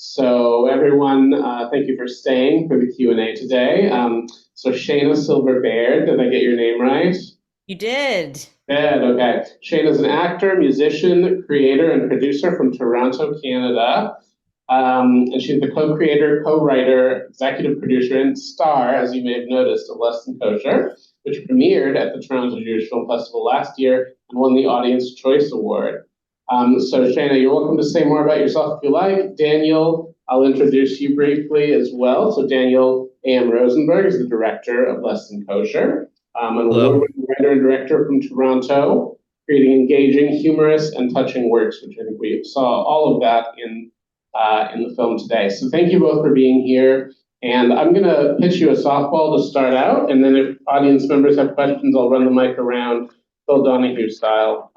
So everyone, thank you for staying for the Q&A today. So Shaina Silver-Baird, did I get your name right? You did. Good, okay. Shaina is an actor, musician, creator, and producer from Toronto, Canada. And she's the co-creator, co-writer, executive producer, and star, as you may have noticed, of Less Than Kosher, which premiered at the Toronto Jewish Film Festival last year and won the Audience Choice Award. So Shaina, you're welcome to say more about yourself if you like. Daniel, I'll introduce you briefly as well. So Daniel AM Rosenberg is the director of Less Than Kosher, an Hello. award-winning writer and director from Toronto, creating engaging, humorous, and touching works, which I think we saw all of that in the film today. So thank you both for being here. And I'm going to pitch you a softball to start out. And then if audience members have questions, I'll run the mic around Phil Donahue style.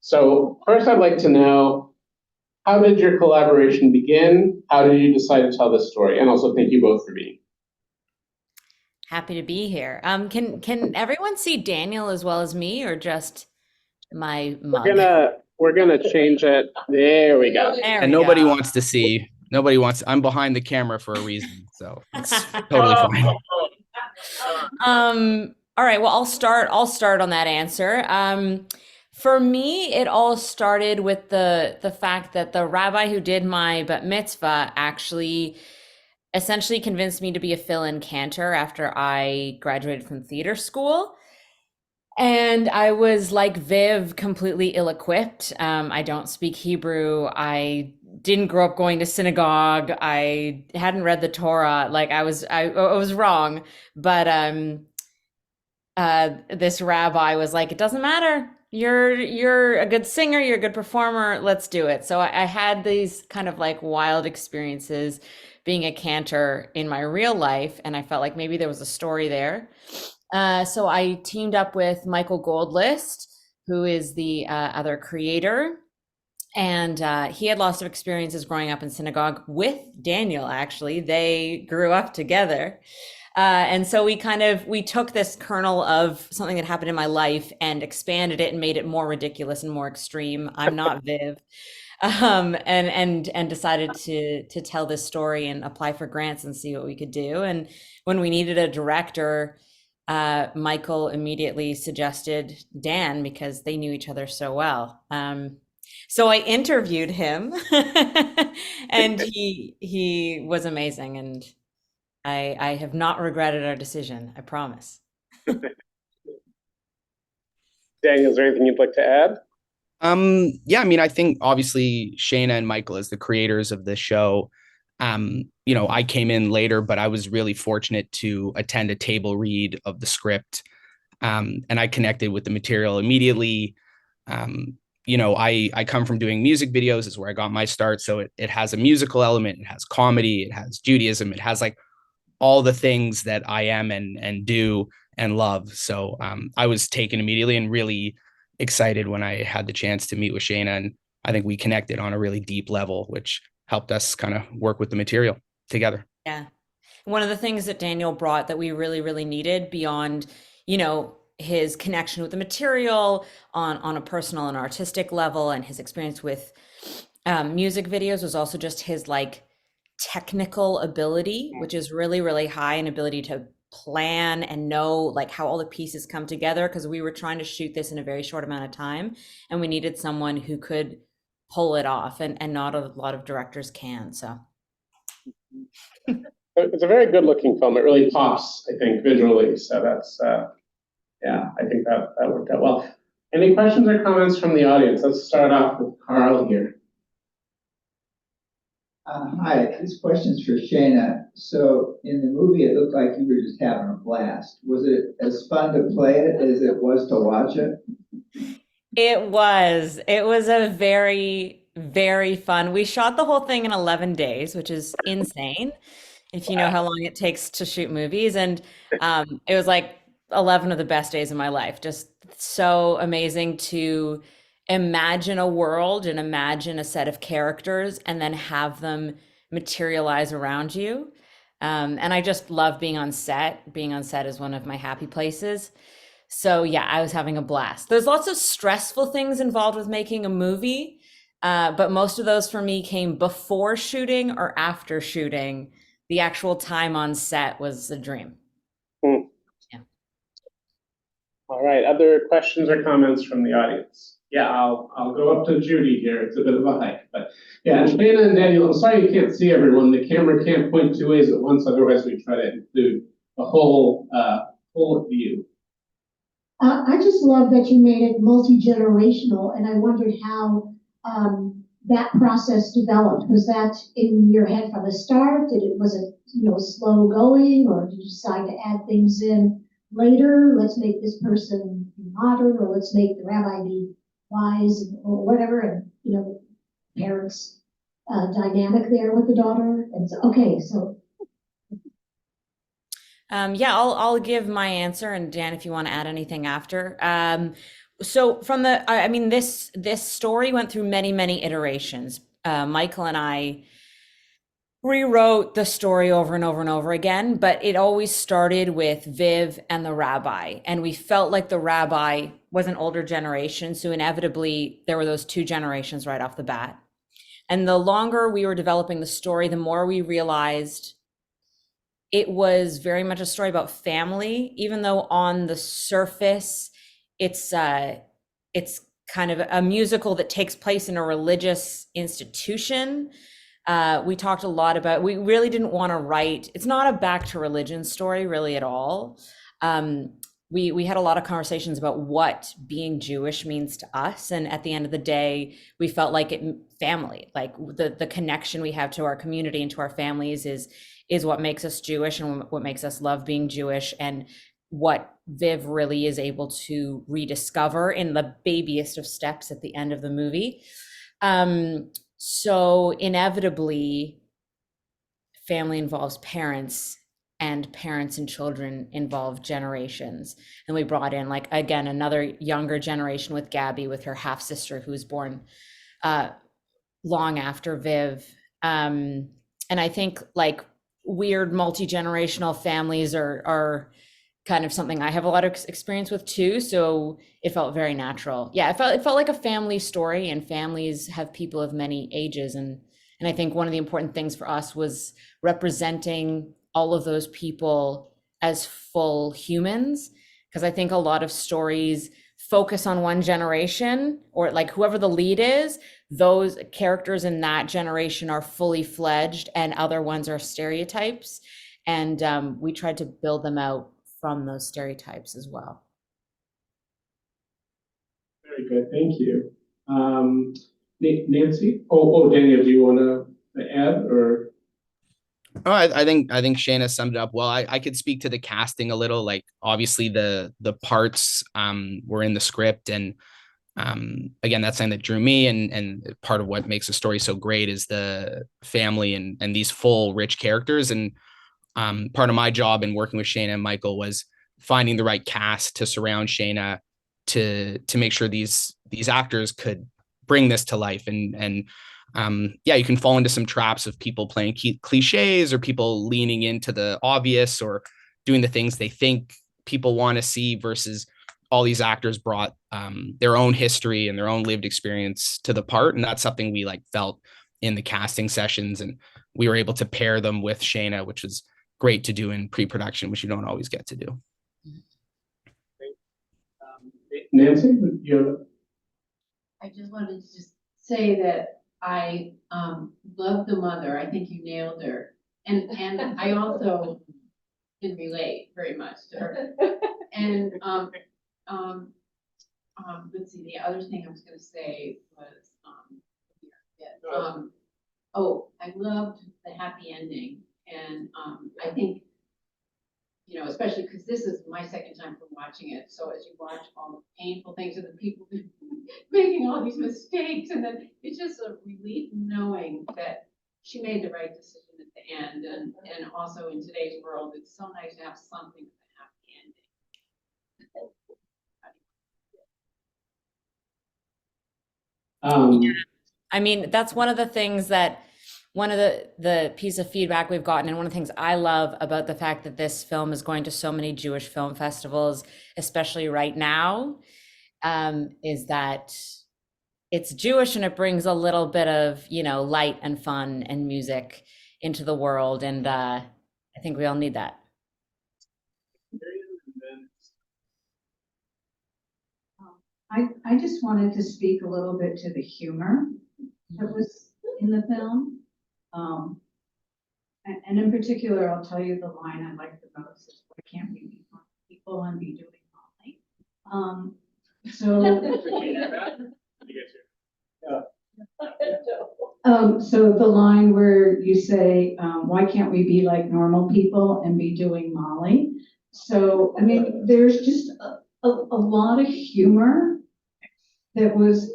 So first, I'd like to know, how did your collaboration begin? How did you decide to tell this story? And also thank you both for being here. Happy to be here. Can everyone see Daniel as well as me, or just my mug? We're gonna change it. There we go. There And we nobody go. wants to see. Nobody wants. I'm behind the camera for a reason, so it's totally fine. All right, well, I'll start on that answer. For me, it all started with the fact that the rabbi who did my bat mitzvah actually essentially convinced me to be a fill-in cantor after I graduated from theater school. And I was like Viv, completely ill-equipped. I don't speak Hebrew. I didn't grow up going to synagogue. I hadn't read the Torah. Like I was wrong. But this rabbi was like, it doesn't matter. You're a good singer. You're a good performer. Let's do it. So I had these kind of like wild experiences being a cantor in my real life, and I felt like maybe there was a story there. So I teamed up with Michael Goldlist, who is the other creator. And he had lots of experiences growing up in synagogue with Daniel, actually. They grew up together. And so we took this kernel of something that happened in my life and expanded it and made it more ridiculous and more extreme. I'm not Viv. And decided to tell this story and apply for grants and see what we could do. And when we needed a director, Michael immediately suggested Dan because they knew each other so well. So I interviewed him, and he was amazing, and I have not regretted our decision, I promise. Daniel, is there anything you'd like to add? Yeah, I mean, I think obviously Shaina and Michael as the creators of this show. I came in later, but I was really fortunate to attend a table read of the script, and I connected with the material immediately. I come from doing music videos, is where I got my start. So it has a musical element, it has comedy, it has Judaism, it has like all the things that I am and do and love. So I was taken immediately and really excited when I had the chance to meet with Shaina. And I think we connected on a really deep level, which helped us kind of work with the material together. Yeah. One of the things that Daniel brought that we really, really needed beyond, his connection with the material on a personal and artistic level, and his experience with music videos, was also just his like technical ability, which is really, really high, and ability to plan and know like how all the pieces come together, because we were trying to shoot this in a very short amount of time, and we needed someone who could pull it off, and not a lot of directors can. So It's a very good looking film. It really pops, I think, visually. So that's, yeah, I think that worked out well. Any questions or comments from the audience? Let's start off with Carl here. Hi, this question's for Shaina. So in the movie, it looked like you were just having a blast. Was it as fun to play it as it was to watch it? It was a very, very fun. We shot the whole thing in 11 days, which is insane if you know how long it takes to shoot movies. And it was like 11 of the best days of my life. Just so amazing to imagine a world and imagine a set of characters and then have them materialize around you. And I just love being on set. Being on set is one of my happy places. So yeah, I was having a blast. There's lots of stressful things involved with making a movie. But most of those for me came before shooting or after shooting. The actual time on set was a dream. Hmm. Yeah. All right, other questions or comments from the audience? Yeah, I'll go up to Judy here. It's a bit of a hike, but yeah, and Shaina and Daniel, I'm sorry you can't see everyone. The camera can't point two ways at once, otherwise we try to include the whole view. I just love that you made it multi-generational, and I wondered how that process developed. Was that in your head from the start? Was it slow going, or did you decide to add things in later? Let's make this person modern, or let's make the rabbi be wise, or whatever, and parents dynamic there with the daughter. And so, okay, so. Yeah, I'll give my answer, and Dan, if you want to add anything after. So from I mean, this story went through many iterations. Michael and I rewrote the story over and over and over again, but it always started with Viv and the rabbi, and we felt like the rabbi was an older generation, so inevitably there were those two generations right off the bat. And the longer we were developing the story, the more we realized it was very much a story about family, even though on the surface it's kind of a musical that takes place in a religious institution. We talked a lot about, we really didn't want to write, it's not a back to religion story really at all. We had a lot of conversations about what being Jewish means to us. And at the end of the day, we felt like family, like the connection we have to our community and to our families is what makes us Jewish and what makes us love being Jewish, and what Viv really is able to rediscover in the babiest of steps at the end of the movie. So inevitably, family involves parents, and parents and children involve generations. And we brought in, like, again, another younger generation with Gabby, with her half sister who was born long after Viv. And I think like weird multi-generational families are kind of something I have a lot of experience with too. So it felt very natural. Yeah, it felt like a family story, and families have people of many ages. And I think one of the important things for us was representing all of those people as full humans, because I think a lot of stories focus on one generation, or like whoever the lead is, those characters in that generation are fully fledged and other ones are stereotypes. And we tried to build them out from those stereotypes as well. Very good, thank you. Nancy? Oh, Daniel, do you want to add, or? Oh, I think Shaina summed it up well. I could speak to the casting a little. Like obviously the parts were in the script, and again, that's something that drew me, and part of what makes the story so great is the family and these full rich characters. And part of my job in working with Shaina and Michael was finding the right cast to surround Shaina to make sure these actors could bring this to life. And yeah, you can fall into some traps of people playing cliches, or people leaning into the obvious, or doing the things they think people want to see, versus all these actors brought their own history and their own lived experience to the part. And that's something we like felt in the casting sessions, and we were able to pair them with Shaina, which was great to do in pre-production, which you don't always get to do. Nancy, I just wanted to just say that I love the mother. I think you nailed her. And I also can relate very much to her. And let's see, the other thing I was gonna say was I loved the happy ending. And I think, especially because this is my second time from watching it. So as you watch all the painful things of the people making all these mistakes, and then it's just a relief knowing that she made the right decision at the end. And also in today's world, it's so nice to have something with a happy ending. Yeah. I mean, that's one of the things that one of the piece of feedback we've gotten, and one of the things I love about the fact that this film is going to so many Jewish film festivals, especially right now, is that it's Jewish and it brings a little bit of, you know, light and fun and music into the world. And I think we all need that. I just wanted to speak a little bit to the humor that was in the film. And in particular, I'll tell you the line I like the most is, why can't we be people and be doing Molly? So the line where you say, why can't we be like normal people and be doing Molly? So, I mean, there's just a lot of humor that was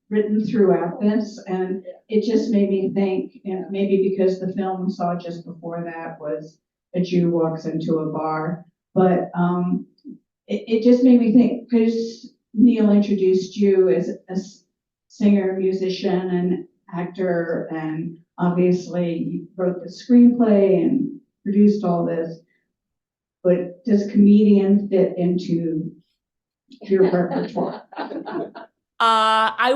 written throughout this, and it just made me think, and maybe because the film we saw just before that was a Jew walks into a bar, but it just made me think, because Neil introduced you as a singer, musician, and actor, and obviously you wrote the screenplay and produced all this, but does comedian fit into your repertoire? I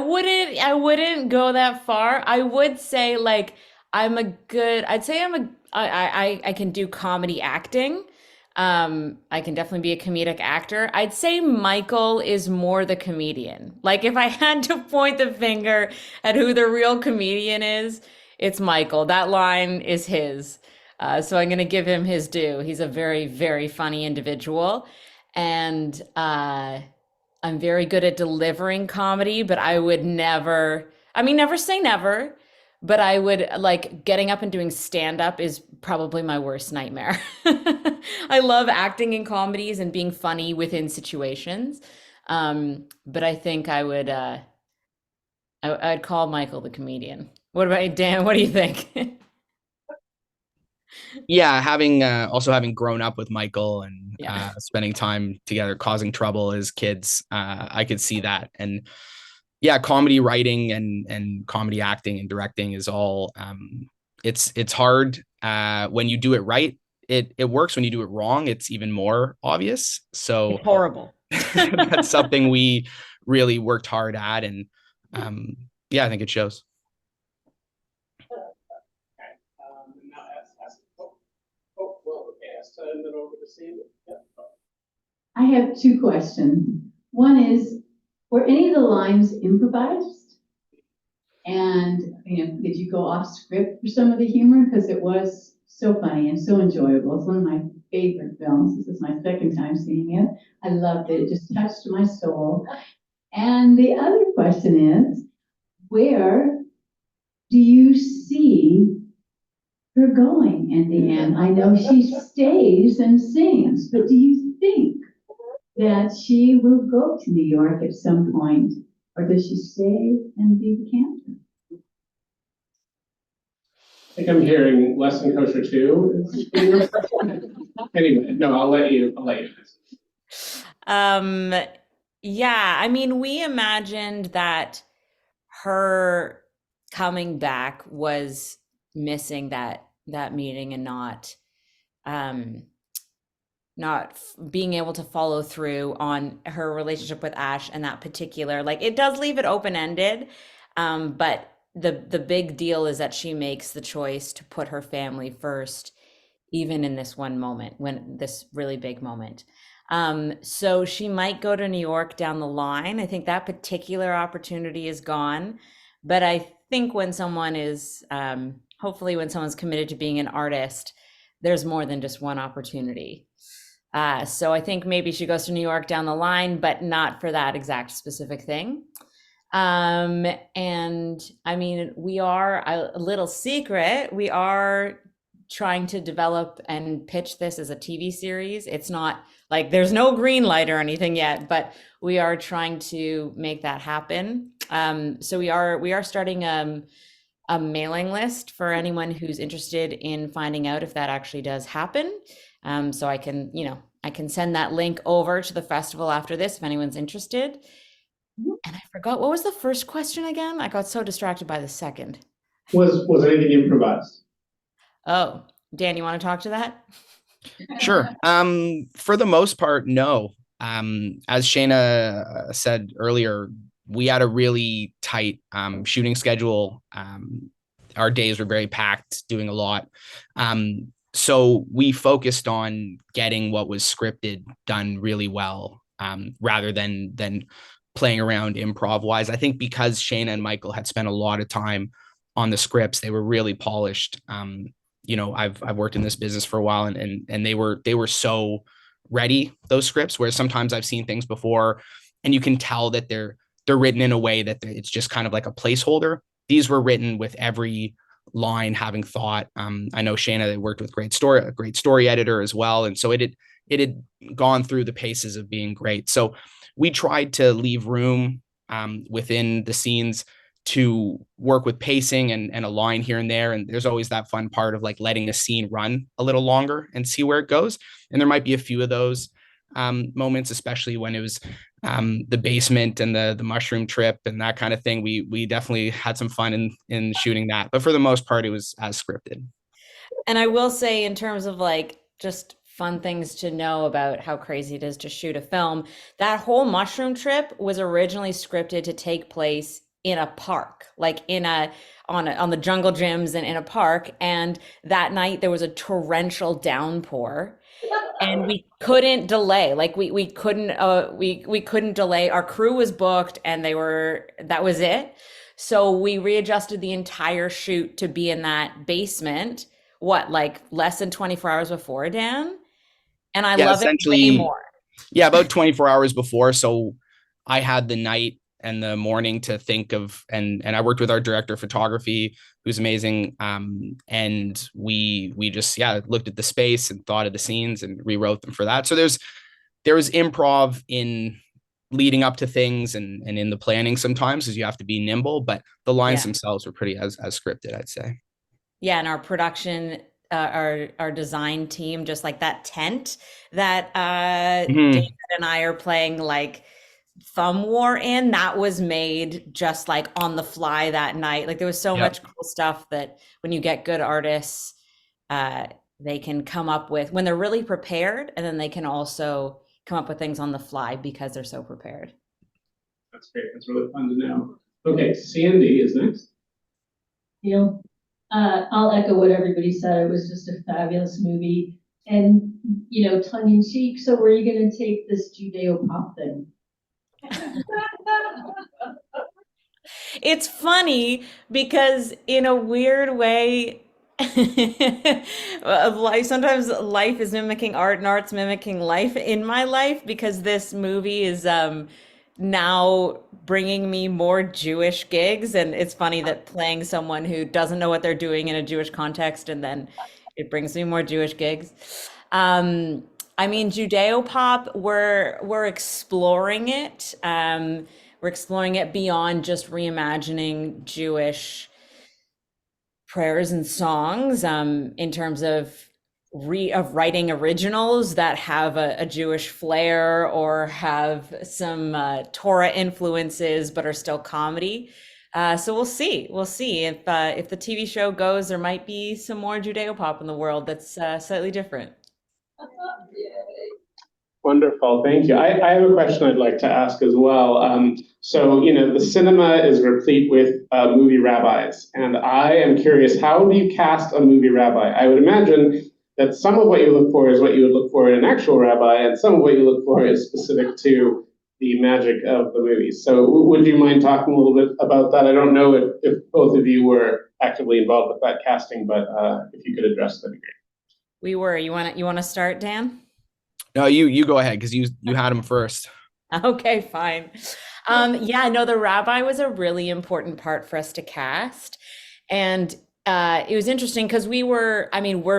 wouldn't go that far. I would say like I can do comedy acting. I can definitely be a comedic actor. I'd say Michael is more the comedian. Like if I had to point the finger at who the real comedian is, it's Michael. That line is his. So I'm gonna give him his due. He's a very, very funny individual. And I'm very good at delivering comedy, but I would never, I mean, never say never, but I would like getting up and doing stand up is probably my worst nightmare. I love acting in comedies and being funny within situations. But I think I'd call Michael the comedian. What about you, Dan? What do you think? Yeah, having also having grown up with Michael and Yeah. spending time together, causing trouble as kids, I could see that. And yeah, comedy writing and comedy acting and directing is all it's hard when you do it right. It works. When you do it wrong, it's even more obvious. So It's horrible. that's something we really worked hard at, and yeah, I think it shows. I have two questions. One is, were any of the lines improvised? And, you know, did you go off script for some of the humor? Because it was so funny and so enjoyable. It's one of my favorite films. This is my second time seeing it. I loved it. It just touched my soul. And the other question is, where do you see her going in the end? I know she stays and sings, but do you think that she will go to New York at some point, or does she stay and be the cantor? I think I'm hearing less than kosher too. Anyway, no, I'll let you. Yeah, I mean, we imagined that her coming back was missing that meeting and not being able to follow through on her relationship with Ash and that particular, like it does leave it open-ended, but the big deal is that she makes the choice to put her family first, even in this one moment, when this really big moment. So she might go to New York down the line. I think that particular opportunity is gone, but I think when someone is hopefully when someone's committed to being an artist, there's more than just one opportunity. So I think maybe she goes to New York down the line, but not for that exact specific thing. And I mean, we are a little secret. We are trying to develop and pitch this as a TV series. It's not like there's no green light or anything yet, but we are trying to make that happen. So we are starting a mailing list for anyone who's interested in finding out if that actually does happen. So I can send that link over to the festival after this if anyone's interested. And I forgot, what was the first question again? I got so distracted by the second. Was anything improvised? Oh, Dan, you want to talk to that? Sure. For the most part, no. As Shaina said earlier, we had a really tight shooting schedule. Our days were very packed, doing a lot. So we focused on getting what was scripted done really well, rather than playing around improv wise. I think because Shaina and Michael had spent a lot of time on the scripts, they were really polished. I've worked in this business for a while, and they were so ready, those scripts, where sometimes I've seen things before and you can tell that they're written in a way that it's just kind of like a placeholder. These were written with every line having thought. I know Shaina, they worked with a great story editor as well. And so it had gone through the paces of being great. So we tried to leave room within the scenes to work with pacing and a line here and there. And there's always that fun part of like letting a scene run a little longer and see where it goes. And there might be a few of those moments, especially when it was the basement and the mushroom trip and that kind of thing. We definitely had some fun in shooting that, but for the most part, it was as scripted. And I will say, in terms of like just fun things to know about how crazy it is to shoot a film, that whole mushroom trip was originally scripted to take place in a park, like on the jungle gyms and in a park. And that night there was a torrential downpour. And we couldn't delay, like we couldn't delay. Our crew was booked and that was it. So we readjusted the entire shoot to be in that basement, like less than 24 hours before, Dan? And I love it way more. Yeah, about 24 hours before. So I had the night and the morning to think of, and I worked with our director of photography, who's amazing. And we just, looked at the space and thought of the scenes and rewrote them for that. So there was improv in leading up to things and in the planning sometimes, because you have to be nimble, but the lines themselves were pretty as scripted, I'd say. Yeah. And our production, our design team, just like that tent that David and I are playing like thumb war in, that was made just like on the fly that night. Like there was so much cool stuff that when you get good artists, they can come up with when they're really prepared, and then they can also come up with things on the fly because they're so prepared. That's great. That's really fun to know. Okay, Sandy is next. I'll echo what everybody said. It was just a fabulous movie, and tongue in cheek. So where are you going to take this Judeo-pop thing? It's funny because in a weird way, sometimes life is mimicking art and art's mimicking life in my life, because this movie is now bringing me more Jewish gigs. And it's funny that playing someone who doesn't know what they're doing in a Jewish context, and then it brings me more Jewish gigs. I mean, Judeo-pop, we're exploring it. We're exploring it beyond just reimagining Jewish prayers and songs, in terms of writing originals that have a Jewish flair or have some Torah influences but are still comedy. So we'll see. We'll see if the TV show goes. There might be some more Judeo-pop in the world that's slightly different. Wonderful, thank you. I have a question I'd like to ask as well. So, the cinema is replete with movie rabbis, and I am curious, how do you cast a movie rabbi? I would imagine that some of what you look for is what you would look for in an actual rabbi, and some of what you look for is specific to the magic of the movie. So would you mind talking a little bit about that? I don't know if both of you were actively involved with that casting, but if you could address that, that'd be great. We were. You want to start, Dan? No, you go ahead, because you had him first. Okay, fine. The rabbi was a really important part for us to cast. And it was interesting because we're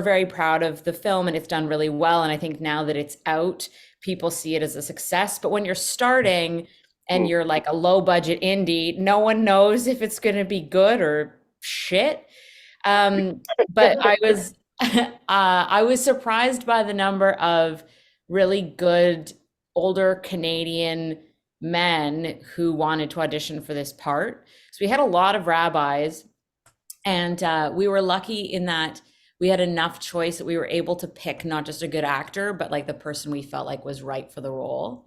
very proud of the film and it's done really well. And I think now that it's out, people see it as a success. But when you're starting and you're like a low budget indie, no one knows if it's going to be good or shit. But I was surprised by the number of really good older Canadian men who wanted to audition for this part. So we had a lot of rabbis, and we were lucky in that we had enough choice that we were able to pick not just a good actor, but like the person we felt like was right for the role.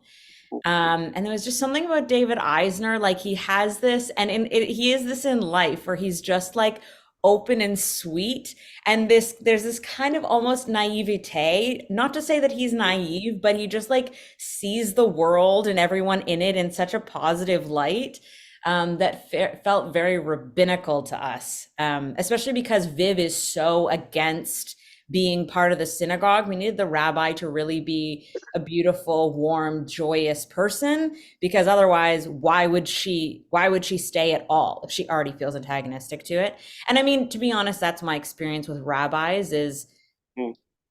And there was just something about David Eisner, like he has this, and he is this in life where he's just like open and sweet. And there's this kind of almost naivete, not to say that he's naive, but he just like sees the world and everyone in it in such a positive light. That felt very rabbinical to us, especially because Viv is so against being part of the synagogue. We needed the rabbi to really be a beautiful, warm, joyous person, because otherwise, why would she stay at all if she already feels antagonistic to it? And I mean, to be honest, that's my experience with rabbis it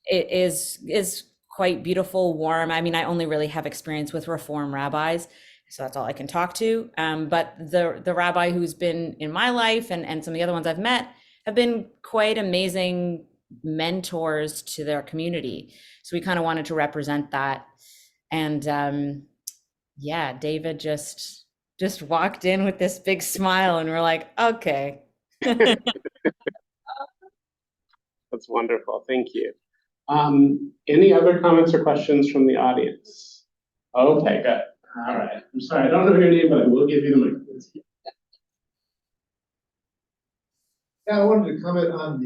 is quite beautiful, warm. I mean, I only really have experience with Reform rabbis, so that's all I can talk to. But the rabbi who's been in my life and some of the other ones I've met have been quite amazing mentors to their community. So we kind of wanted to represent that. And yeah, David just walked in with this big smile, and we're like, okay. That's wonderful. Thank you. Any other comments or questions from the audience? Okay, good. All right. I'm sorry, I don't know your name, but I will give you the mic. Yeah, I wanted to comment on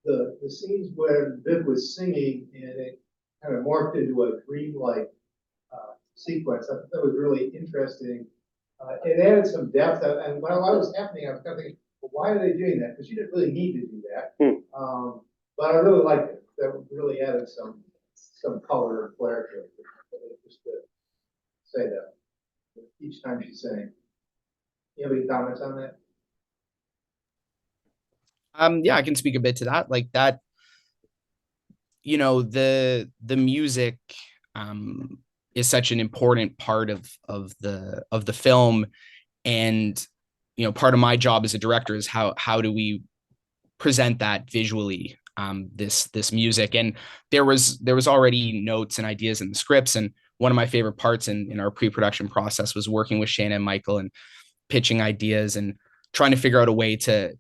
the scenes where Viv was singing and it kind of morphed into a dreamlike sequence. I thought that was really interesting. It added some depth, and while that was happening, I was kind of thinking, well, why are they doing that? Because you didn't really need to do that. But I really liked it. That really added some color and flair to it. Just to say that each time she sang. You have any comments on that? Yeah, I can speak a bit to that. Like that, you know, the music is such an important part of the film. And, you know, part of my job as a director is how do we present that visually, this music. And there was already notes and ideas in the scripts. And one of my favorite parts in our pre-production process was working with Shaina and Michael and pitching ideas and trying to figure out a way to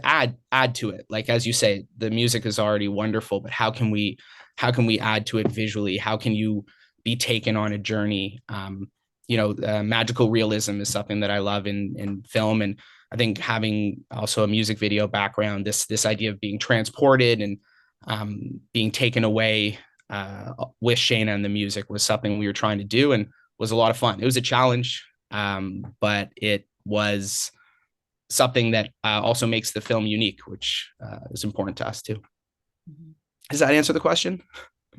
add to it. Like, as you say, the music is already wonderful, but how can we add to it visually? How can you be taken on a journey? You know, magical realism is something that I love in film. And I think having also a music video background, this idea of being transported and being taken away with Shaina and the music was something we were trying to do, and was a lot of fun. It was a challenge, but it was something that also makes the film unique, which is important to us too. Does that answer the question?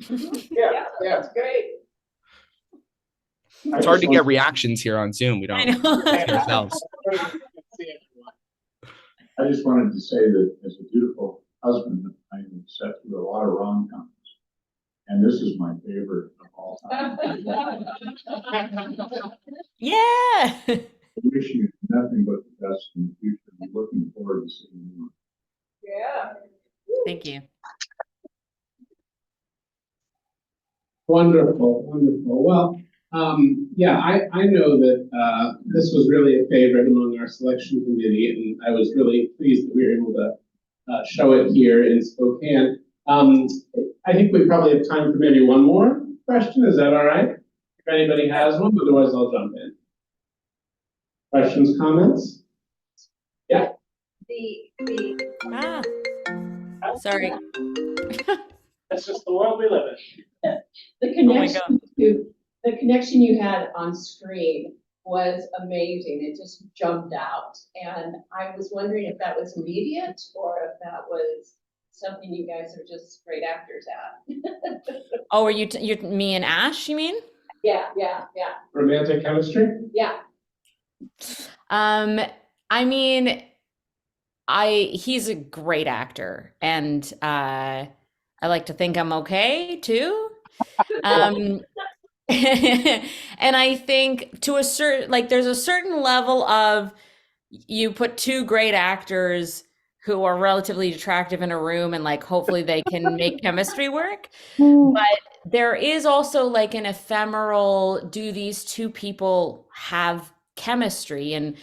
Yeah, it's great. It's hard to get reactions here on Zoom. We don't see ourselves. I just wanted to say that as a beautiful husband, I have sat through a lot of rom-coms, and this is my favorite of all time. Yeah. I wish you nothing but the best in the future. I'm looking forward to seeing you. Yeah. Thank you. Wonderful, wonderful. Well, yeah, I know that this was really a favorite among our selection committee, and I was really pleased that we were able to show it here in Spokane. I think we probably have time for maybe one more question. Is that all right? If anybody has one, otherwise I'll jump in. Questions, comments? Yeah. Sorry. That's just the world we live in. The connection you had on screen was amazing. It just jumped out. And I was wondering if that was immediate or if that was something you guys are just great actors at. Oh, are you me and Ash, you mean? Yeah. Romantic chemistry? Yeah. I mean, he's a great actor, and I like to think I'm okay too. And I think to a certain, like, there's a certain level of, you put two great actors who are relatively attractive in a room and like hopefully they can make chemistry work. But there is also like an ephemeral, do these two people have chemistry? And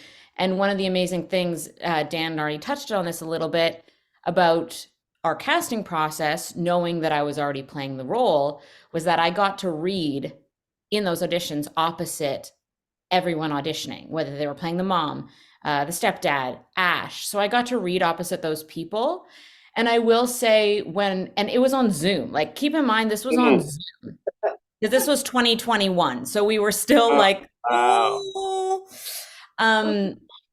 one of the amazing things, Dan already touched on this a little bit, about our casting process, knowing that I was already playing the role, was that I got to read in those auditions opposite everyone auditioning, whether they were playing the mom, the stepdad, Ash. So I got to read opposite those people. And I will say and it was on Zoom, like keep in mind, this was on Zoom. This was 2021. So we were still like, oh.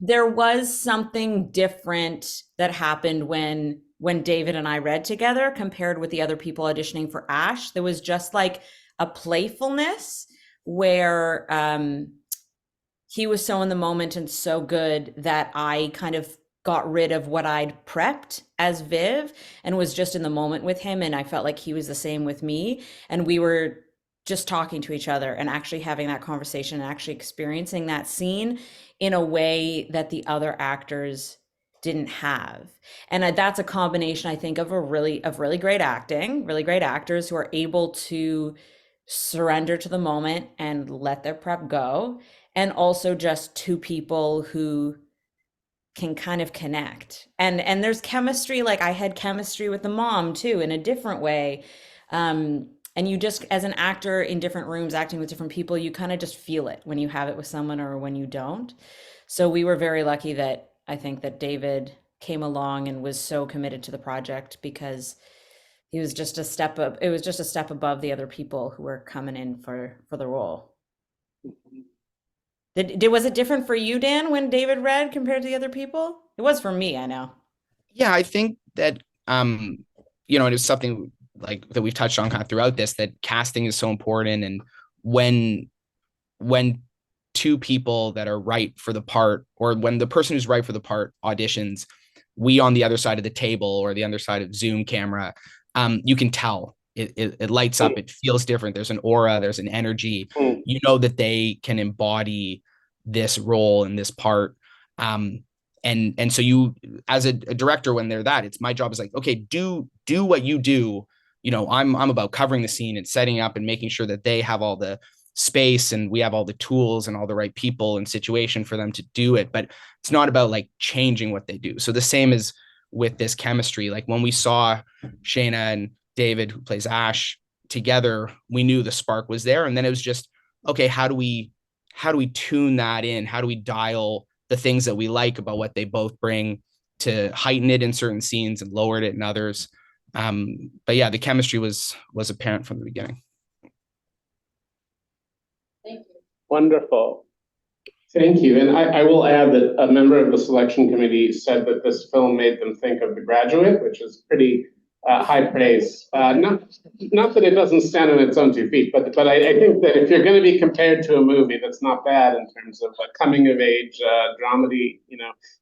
There was something different that happened when David and I read together compared with the other people auditioning for Ash. There was just like a playfulness where he was so in the moment and so good that I kind of got rid of what I'd prepped as Viv and was just in the moment with him. And I felt like he was the same with me. And we were just talking to each other and actually having that conversation and actually experiencing that scene in a way that the other actors didn't have. And that's a combination, I think, of really great acting, really great actors who are able to surrender to the moment and let their prep go. And also just two people who can kind of connect. And there's chemistry, like I had chemistry with the mom too, in a different way. And you just, as an actor in different rooms, acting with different people, you kind of just feel it when you have it with someone or when you don't. So we were very lucky that I think that David came along and was so committed to the project because he was just a step up. It was just a step above the other people who were coming in for the role. Was it different for you, Dan, when David read compared to the other people? It was for me, I know. Yeah, I think that it was something like that we've touched on kind of throughout this, that casting is so important. And when two people that are right for the part, or when the person who's right for the part auditions, we on the other side of the table or the other side of Zoom camera, you can tell it lights up. It feels different. There's an aura, there's an energy. You know that they can embody this role and this part. And so you, as a director, when they're that, it's my job is like, okay, do what you do. I'm about covering the scene and setting up and making sure that they have all the space and we have all the tools and all the right people and situation for them to do it. But it's not about like changing what they do. So the same is with this chemistry. Like when we saw Shaina and David, who plays Ash, together, we knew the spark was there. And then it was just, okay, how do we tune that in? How do we dial the things that we like about what they both bring to heighten it in certain scenes and lower it in others? But yeah, the chemistry was apparent from the beginning. Thank you. Wonderful. Thank you. And I will add that a member of the selection committee said that this film made them think of The Graduate, which is pretty high praise. Not that it doesn't stand on its own 2 feet, but I think that if you're going to be compared to a movie that's not bad in terms of a coming of age dramedy,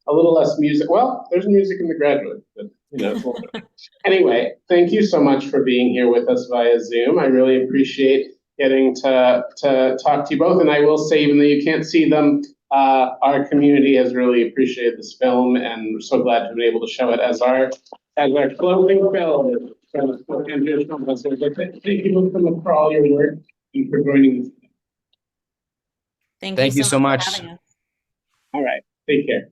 a little less music. Well, there's music in The Graduate, but it's a little bit. Anyway, thank you so much for being here with us via Zoom. I really appreciate getting to talk to you both. And I will say, even though you can't see them, our community has really appreciated this film, and we're so glad to be able to show it as our closing film. Thank you so much for all your work and for joining us. Thank you so much. For having us. All right, take care.